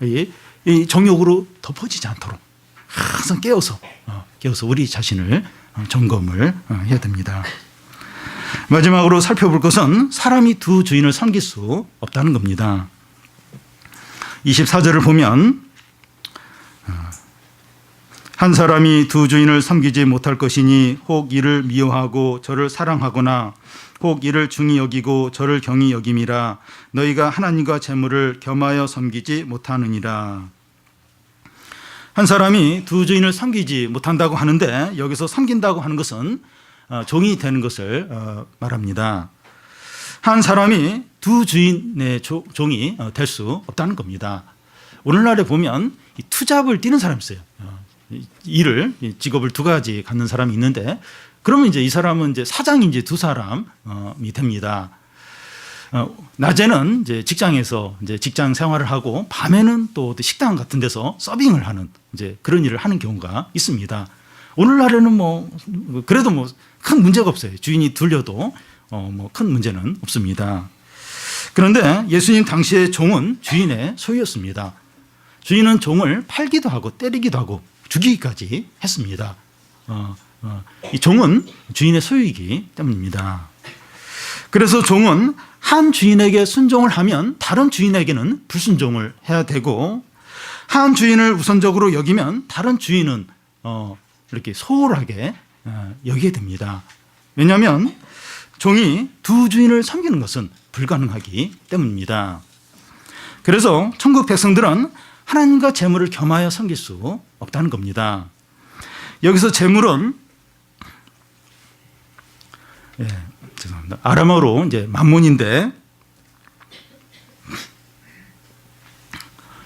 Speaker 1: 이 정욕으로 덮어지지 않도록 항상 깨어서 우리 자신을 점검을 해야 됩니다. 마지막으로 살펴볼 것은 사람이 두 주인을 섬길 수 없다는 겁니다. 24절을 보면 한 사람이 두 주인을 섬기지 못할 것이니 혹 이를 미워하고 저를 사랑하거나 혹 이를 중히 여기고 저를 경히 여김이라 너희가 하나님과 재물을 겸하여 섬기지 못하느니라. 한 사람이 두 주인을 섬기지 못한다고 하는데 여기서 섬긴다고 하는 것은 종이 되는 것을 말합니다. 한 사람이 두 주인의 종이 될 수 없다는 겁니다. 오늘날에 보면 투잡을 뛰는 사람이 있어요. 직업을 두 가지 갖는 사람이 있는데 그러면 이제 이 사람은 이제 사장이 이제 두 사람이 됩니다. 낮에는 이제 직장에서 이제 직장 생활을 하고 밤에는 또 식당 같은 데서 서빙을 하는 이제 그런 일을 하는 경우가 있습니다. 오늘날에는 그래도 큰 문제가 없어요. 주인이 둘려도 큰 문제는 없습니다. 그런데 예수님 당시의 종은 주인의 소유였습니다. 주인은 종을 팔기도 하고 때리기도 하고 죽이기까지 했습니다. 이 종은 주인의 소유이기 때문입니다. 그래서 종은 한 주인에게 순종을 하면 다른 주인에게는 불순종을 해야 되고 한 주인을 우선적으로 여기면 다른 주인은 이렇게 소홀하게 여기게 됩니다. 왜냐하면 종이 두 주인을 섬기는 것은 불가능하기 때문입니다. 그래서 천국 백성들은 하나님과 재물을 겸하여 섬길 수 없다는 겁니다. 여기서 재물은 죄송합니다. 아람어로 이제 만몬인데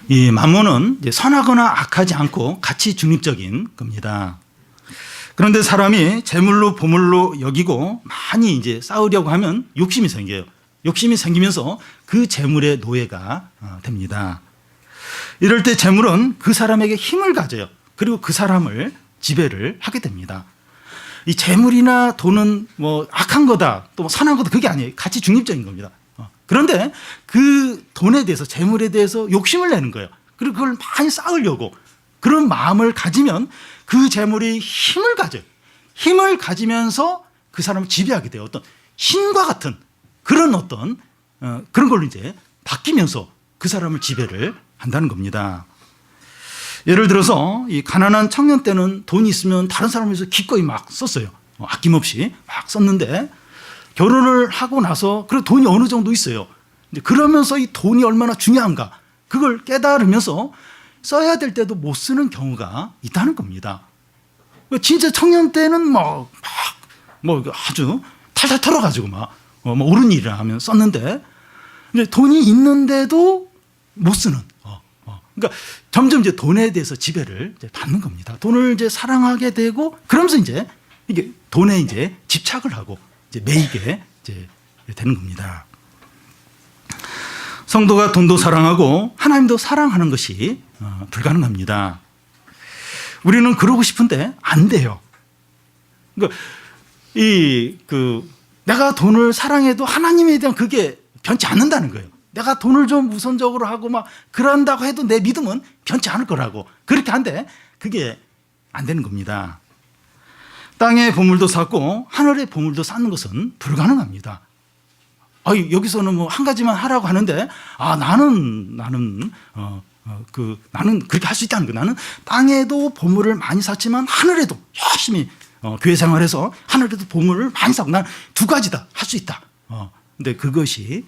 Speaker 1: 이 만몬은 이제 선하거나 악하지 않고 가치 중립적인 겁니다. 그런데 사람이 재물로 보물로 여기고 많이 이제 쌓으려고 하면 욕심이 생겨요. 욕심이 생기면서 그 재물의 노예가 됩니다. 이럴 때 재물은 그 사람에게 힘을 가져요. 그리고 그 사람을 지배를 하게 됩니다. 이 재물이나 돈은 악한 거다, 또 선한 거다, 그게 아니에요. 가치 중립적인 겁니다. 그런데 그 돈에 대해서, 재물에 대해서 욕심을 내는 거예요. 그리고 그걸 많이 쌓으려고 그런 마음을 가지면 그 재물이 힘을 가져요. 힘을 가지면서 그 사람을 지배하게 돼요. 어떤 신과 같은 그런 그런 걸로 이제 바뀌면서 그 사람을 지배를 한다는 겁니다. 예를 들어서 이 가난한 청년 때는 돈이 있으면 다른 사람을 위해서 기꺼이 막 썼어요. 아낌없이 막 썼는데 결혼을 하고 나서 그래도 돈이 어느 정도 있어요. 그러면서 이 돈이 얼마나 중요한가 그걸 깨달으면서 써야 될 때도 못 쓰는 경우가 있다는 겁니다. 진짜 청년 때는 아주 탈탈 털어가지고 옳은 일을 하면 썼는데 돈이 있는데도 못 쓰는 그러니까 점점 이제 돈에 대해서 지배를 이제 받는 겁니다. 돈을 이제 사랑하게 되고 그러면서 이제 이게 돈에 이제 집착을 하고 이제 매이게 이제 되는 겁니다. 성도가 돈도 사랑하고 하나님도 사랑하는 것이 불가능합니다. 우리는 그러고 싶은데 안 돼요. 그러니까 내가 돈을 사랑해도 하나님에 대한 그게 변치 않는다는 거예요. 내가 돈을 좀 우선적으로 하고 막 그런다고 해도 내 믿음은 변치 않을 거라고. 그렇게 한데 그게 안 되는 겁니다. 땅의 보물도 쌓고 하늘의 보물도 쌓는 것은 불가능합니다. 여기서는 뭐 한 가지만 하라고 하는데 나는 그렇게 할 수 있다는 거예요. 나는 땅에도 보물을 많이 쌓지만 하늘에도 열심히 교회 생활해서 하늘에도 보물을 많이 쌓고 난 두 가지 다 할 수 있다. 근데 그것이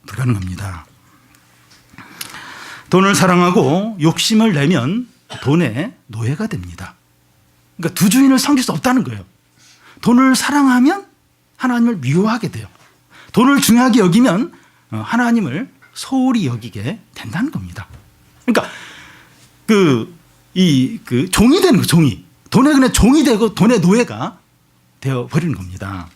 Speaker 1: 불가능합니다. 돈을 사랑하고 욕심을 내면 돈의 노예가 됩니다. 그러니까 두 주인을 섬길 수 없다는 거예요. 돈을 사랑하면 하나님을 미워하게 돼요. 돈을 중요하게 여기면 하나님을 소홀히 여기게 된다는 겁니다. 그러니까 종이 되는 거, 종이. 돈에 그냥 종이 되고 돈의 노예가 되어버리는 겁니다.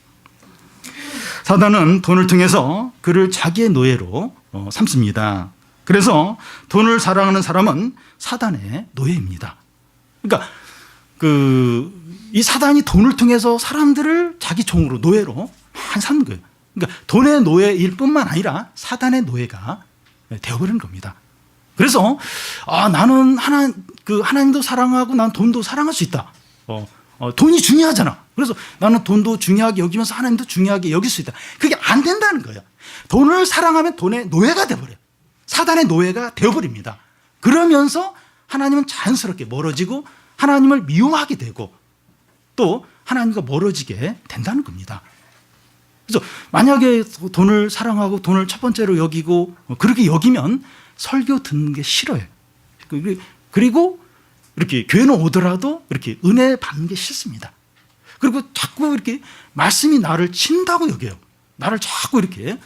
Speaker 1: 사단은 돈을 통해서 그를 자기의 노예로 삼습니다. 그래서 돈을 사랑하는 사람은 사단의 노예입니다. 그러니까 이 사단이 돈을 통해서 사람들을 자기 종으로 노예로 많이 삼는 거예요. 그러니까 돈의 노예일 뿐만 아니라 사단의 노예가 되어버리는 겁니다. 그래서 나는 하나님도 사랑하고 난 돈도 사랑할 수 있다. 돈이 중요하잖아. 그래서 나는 돈도 중요하게 여기면서 하나님도 중요하게 여길 수 있다. 그게 안 된다는 거예요. 돈을 사랑하면 돈의 노예가 되어버려요. 사단의 노예가 되어버립니다. 그러면서 하나님은 자연스럽게 멀어지고 하나님을 미워하게 되고 또 하나님과 멀어지게 된다는 겁니다. 그래서 만약에 돈을 사랑하고 돈을 첫 번째로 여기고 그렇게 여기면 설교 듣는 게 싫어요. 그리고 이렇게 교회는 오더라도 이렇게 은혜 받는 게 싫습니다. 그리고 자꾸 이렇게 말씀이 나를 친다고 여겨요. 나를 자꾸 이렇게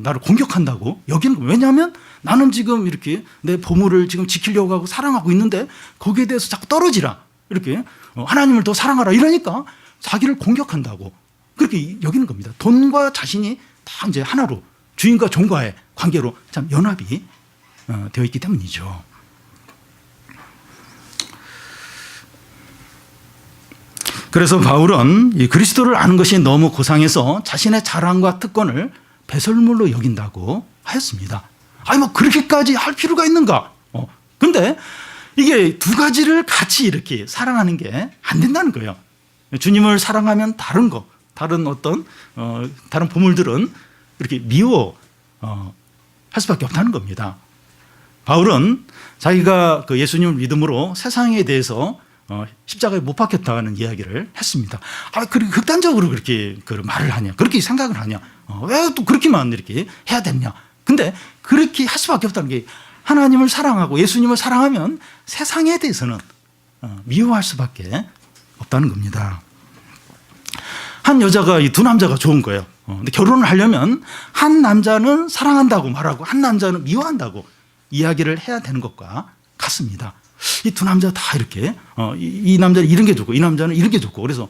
Speaker 1: 나를 공격한다고 여기는 거예요. 왜냐하면 나는 지금 이렇게 내 보물을 지금 지키려고 하고 사랑하고 있는데 거기에 대해서 자꾸 떨어지라. 이렇게 하나님을 더 사랑하라 이러니까 자기를 공격한다고 그렇게 여기는 겁니다. 돈과 자신이 다 이제 하나로 주인과 종과의 관계로 참 연합이 되어 있기 때문이죠. 그래서 바울은 이 그리스도를 아는 것이 너무 고상해서 자신의 자랑과 특권을 배설물로 여긴다고 하였습니다. 뭐 그렇게까지 할 필요가 있는가? 근데 이게 두 가지를 같이 이렇게 사랑하는 게 안 된다는 거예요. 주님을 사랑하면 다른 다른 보물들은 이렇게 할 수밖에 없다는 겁니다. 바울은 자기가 예수님을 믿음으로 세상에 대해서 십자가에 못 박혔다는 이야기를 했습니다. 그렇게 극단적으로 그렇게 말을 하냐, 그렇게 생각을 하냐, 왜 또 그렇게만 이렇게 해야 되냐. 근데 그렇게 할 수밖에 없다는 게 하나님을 사랑하고 예수님을 사랑하면 세상에 대해서는 미워할 수밖에 없다는 겁니다. 한 여자가 이 두 남자가 좋은 거예요. 근데 결혼을 하려면 한 남자는 사랑한다고 말하고 한 남자는 미워한다고 이야기를 해야 되는 것과 같습니다. 이 두 남자 다 이렇게 이 남자는 이런 게 좋고 이 남자는 이런 게 좋고 그래서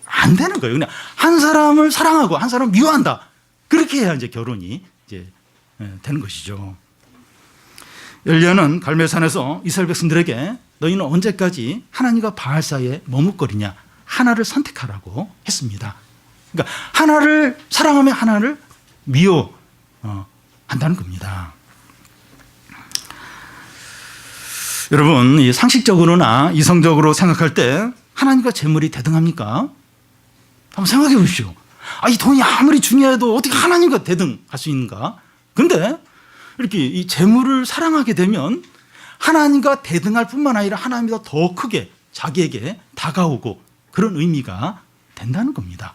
Speaker 1: 안 되는 거예요. 그냥 한 사람을 사랑하고 한 사람을 미워한다. 그렇게 해야 이제 결혼이 이제 되는 것이죠. 엘리야는 갈멜산에서 이스라엘 백성들에게 너희는 언제까지 하나님과 바알 사이에 머뭇거리냐 하나를 선택하라고 했습니다. 그러니까 하나를 사랑하면 하나를 미워한다는 겁니다. 여러분, 이 상식적으로나 이성적으로 생각할 때 하나님과 재물이 대등합니까? 한번 생각해 보십시오. 이 돈이 아무리 중요해도 어떻게 하나님과 대등할 수 있는가? 근데 이렇게 이 재물을 사랑하게 되면 하나님과 대등할 뿐만 아니라 하나님보다 더 크게 자기에게 다가오고 그런 의미가 된다는 겁니다.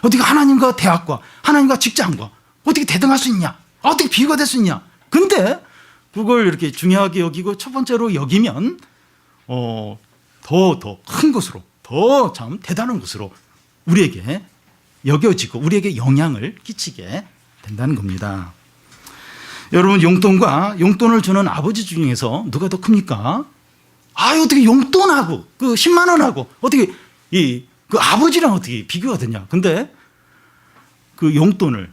Speaker 1: 어떻게 하나님과 대학과 하나님과 직장과 어떻게 대등할 수 있냐? 어떻게 비교가 될 수 있냐? 근데 그걸 이렇게 중요하게 여기고 첫 번째로 여기면 더 큰 것으로 더 참 대단한 것으로 우리에게 여겨지고 우리에게 영향을 끼치게 된다는 겁니다. 여러분, 용돈과 용돈을 주는 아버지 중에서 누가 더 큽니까? 어떻게 용돈하고 그 10만 원하고 어떻게 그 아버지랑 어떻게 비교가 되냐? 근데 그 용돈을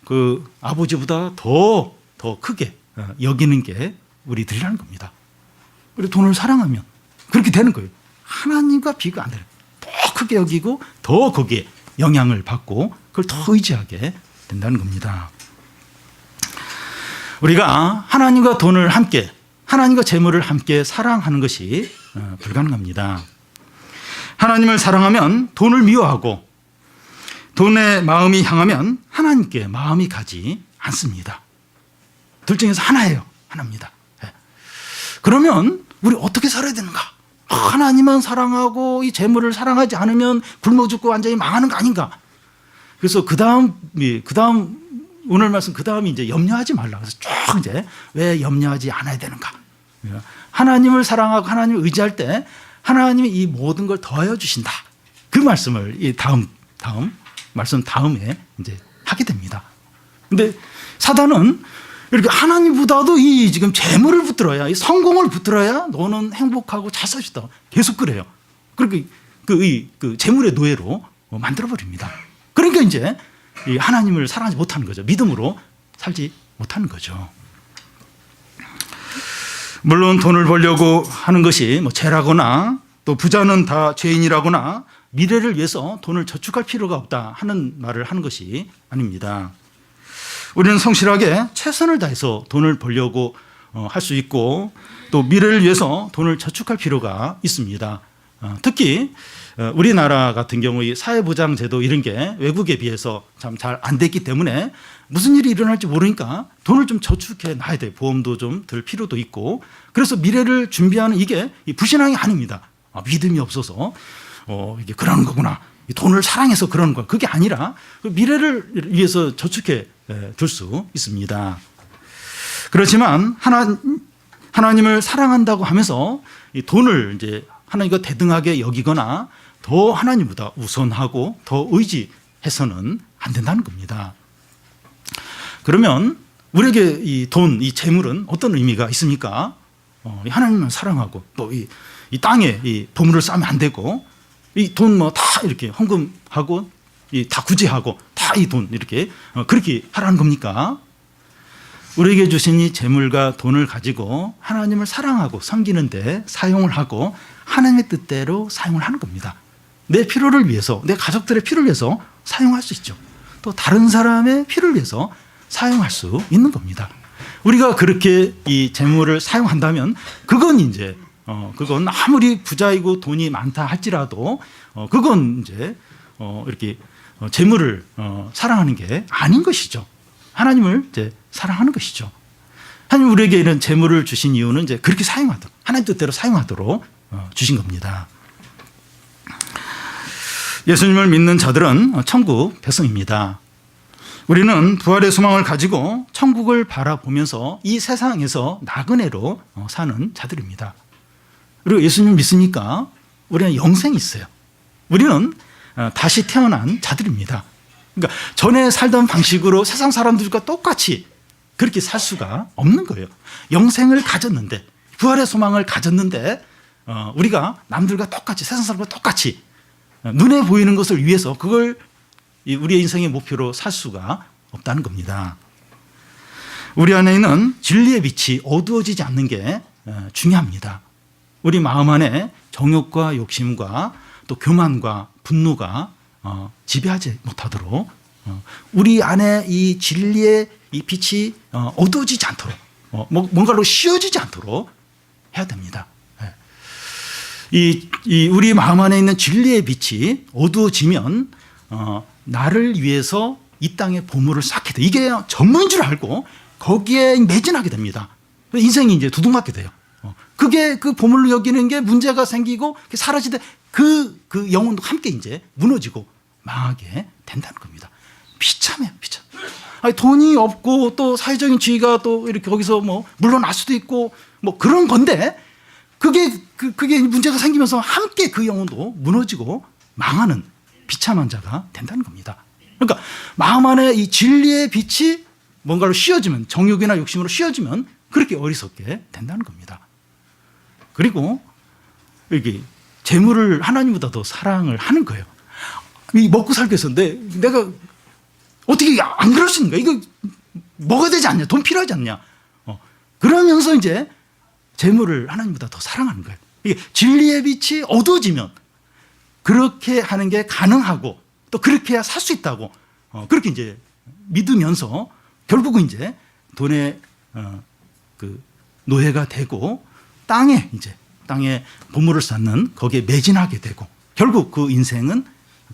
Speaker 1: 그 아버지보다 더 크게 여기는 게 우리들이라는 겁니다. 우리 돈을 사랑하면 그렇게 되는 거예요. 하나님과 비교가 안 돼요. 더 크게 여기고 더 거기에 영향을 받고 그걸 더 의지하게 된다는 겁니다. 우리가 하나님과 돈을 함께, 하나님과 재물을 함께 사랑하는 것이 불가능합니다. 하나님을 사랑하면 돈을 미워하고 돈에 마음이 향하면 하나님께 마음이 가지 않습니다. 둘 중에서 하나예요. 하나입니다. 그러면 우리 어떻게 살아야 되는가? 하나님만 사랑하고 이 재물을 사랑하지 않으면 굶어 죽고 완전히 망하는 거 아닌가? 그래서 그 다음 오늘 말씀 그 다음이 이제 염려하지 말라. 그래서 쭉 이제 왜 염려하지 않아야 되는가? 하나님을 사랑하고 하나님을 의지할 때 하나님이 이 모든 걸 더하여 주신다. 그 말씀을 이 다음 말씀 다음에 이제 하게 됩니다. 근데 사단은 이렇게 하나님보다도 이 지금 재물을 붙들어야, 이 성공을 붙들어야 너는 행복하고 잘 살 수 있다. 계속 그래요. 그렇게 그 재물의 노예로 만들어 버립니다. 그러니까 이제 이 하나님을 사랑하지 못하는 거죠. 믿음으로 살지 못하는 거죠. 물론 돈을 벌려고 하는 것이 뭐 죄라거나 또 부자는 다 죄인이라거나 미래를 위해서 돈을 저축할 필요가 없다 하는 말을 하는 것이 아닙니다. 우리는 성실하게 최선을 다해서 돈을 벌려고 할 수 있고 또 미래를 위해서 돈을 저축할 필요가 있습니다. 특히 우리나라 같은 경우 사회보장 제도 이런 게 외국에 비해서 참 잘 안 됐기 때문에 무슨 일이 일어날지 모르니까 돈을 좀 저축해 놔야 돼요. 보험도 좀 들 필요도 있고. 그래서 미래를 준비하는 이게 불신앙이 아닙니다. 믿음이 없어서 이게 그러는 거구나. 돈을 사랑해서 그러는 거야. 그게 아니라 미래를 위해서 저축해 둘 수 있습니다. 그렇지만 하나님을 사랑한다고 하면서 이 돈을 이제 하나님과 대등하게 여기거나 더 하나님보다 우선하고 더 의지해서는 안 된다는 겁니다. 그러면 우리에게 이 돈, 이 재물은 어떤 의미가 있습니까? 하나님을 사랑하고 또 이 땅에 이 보물을 쌓으면 안 되고 이 돈 뭐 다 이렇게 헌금하고 다 구제하고 다 이 돈 이렇게 그렇게 하라는 겁니까? 우리에게 주신 이 재물과 돈을 가지고 하나님을 사랑하고 섬기는데 사용을 하고 하나님의 뜻대로 사용을 하는 겁니다. 내 필요를 위해서, 내 가족들의 필요를 위해서 사용할 수 있죠. 또 다른 사람의 필요를 위해서 사용할 수 있는 겁니다. 우리가 그렇게 이 재물을 사용한다면 그건 이제 그건 아무리 부자이고 돈이 많다 할지라도 그건 이제 이렇게 재물을 사랑하는 게 아닌 것이죠. 하나님을 이제 사랑하는 것이죠. 하나님 우리에게 이런 재물을 주신 이유는 이제 그렇게 사용하도록, 하나님 뜻대로 사용하도록 주신 겁니다. 예수님을 믿는 자들은 천국 백성입니다. 우리는 부활의 소망을 가지고 천국을 바라보면서 이 세상에서 나그네로 사는 자들입니다. 그리고 예수님을 믿으니까 우리는 영생이 있어요. 우리는 다시 태어난 자들입니다. 그러니까 전에 살던 방식으로 세상 사람들과 똑같이 그렇게 살 수가 없는 거예요. 영생을 가졌는데, 부활의 소망을 가졌는데 우리가 남들과 똑같이, 세상 사람과 똑같이 눈에 보이는 것을 위해서 그걸 우리의 인생의 목표로 살 수가 없다는 겁니다. 우리 안에 있는 진리의 빛이 어두워지지 않는 게 중요합니다. 우리 마음 안에 정욕과 욕심과 또 교만과 분노가 지배하지 못하도록 우리 안에 이 진리의 이 빛이 어두워지지 않도록 뭔가로 씌워지지 않도록 해야 됩니다. 우리 마음 안에 있는 진리의 빛이 어두워지면 나를 위해서 이 땅에 보물을 쌓게 돼. 이게 전부인 줄 알고 거기에 매진하게 됩니다. 인생이 이제 두둥맞게 돼요. 그게 그 보물로 여기는 게 문제가 생기고 사라지되 그 영혼도 함께 이제 무너지고 망하게 된다는 겁니다. 비참해요, 비참. 아니, 돈이 없고 또 사회적인 지위가 또 이렇게 거기서 뭐 물러날 수도 있고 뭐 그런 건데 그게 문제가 생기면서 함께 그 영혼도 무너지고 망하는 비참한 자가 된다는 겁니다. 그러니까 마음 안에 이 진리의 빛이 뭔가로 씌워지면, 정욕이나 욕심으로 씌워지면 그렇게 어리석게 된다는 겁니다. 그리고 여기 재물을 하나님보다 더 사랑을 하는 거예요. 이 먹고 살기 위해서 내가 어떻게 안 그럴 수 있는가? 이거 먹어야 되지 않냐? 돈 필요하지 않냐? 그러면서 이제 재물을 하나님보다 더 사랑하는 거예요. 이게 진리의 빛이 어두워지면 그렇게 하는 게 가능하고 또 그렇게 해야 살 수 있다고 그렇게 이제 믿으면서 결국은 이제 돈의 그 노예가 되고 땅에 보물을 쌓는 거기에 매진하게 되고 결국 그 인생은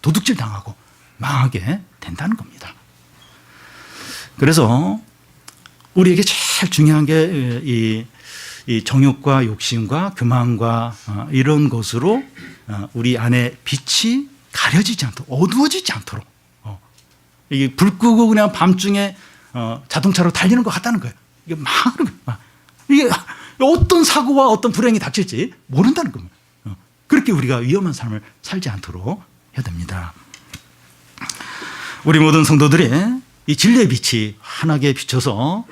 Speaker 1: 도둑질 당하고 망하게 된다는 겁니다. 그래서 우리에게 제일 중요한 게 이 정욕과 욕심과 교만과 이런 것으로 우리 안에 빛이 가려지지 않도록, 어두워지지 않도록, 이게 불 끄고 그냥 밤중에 자동차로 달리는 것 같다는 거예요. 이게 망하는 거예요. 이게 어떤 사고와 어떤 불행이 닥칠지 모른다는 겁니다. 그렇게 우리가 위험한 삶을 살지 않도록 해야 됩니다. 우리 모든 성도들이 이 진리의 빛이 환하게 비춰서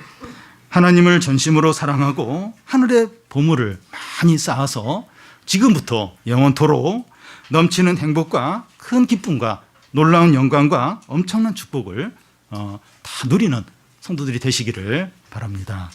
Speaker 1: 하나님을 전심으로 사랑하고 하늘의 보물을 많이 쌓아서 지금부터 영원토록 넘치는 행복과 큰 기쁨과 놀라운 영광과 엄청난 축복을 다 누리는 성도들이 되시기를 바랍니다.